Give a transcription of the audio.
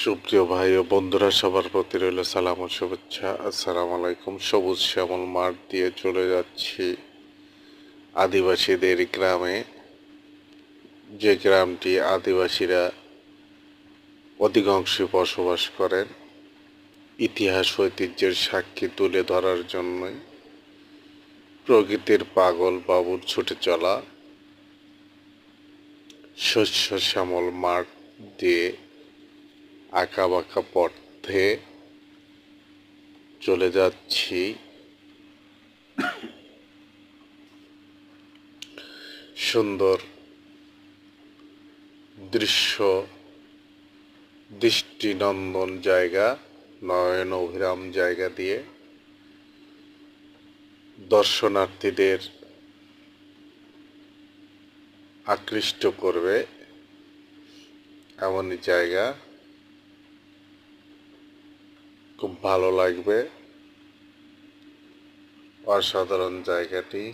সুপ্রিয় ভাই ও বন্ধুরা, সবার প্রতি রইল সালাম ও শুভেচ্ছা। আসসালামু আলাইকুম। সবুজ শ্যামল মাঠ দিয়ে চলে যাচ্ছি আদিবাসীদের গ্রামে, যে গ্রামটি আদিবাসীরা অধিকাংশই বসবাস করেন। ইতিহাস ঐতিহ্যের সাক্ষী তুলে ধরার জন্যই প্রকৃতির পাগল বাবুর ছুটে চলা শস্য শ্যামল মাঠ দিয়ে আঁকাবাঁকা পথে চলে যাচ্ছি সুন্দর দৃশ্য, দৃষ্টিনন্দন জায়গা, নয়ন অভিরাম জায়গা দিয়ে দর্শনার্থীদের আকৃষ্ট করবে এমনই জায়গা। খুব ভালো লাগবে অসাধারণ জায়গাটি।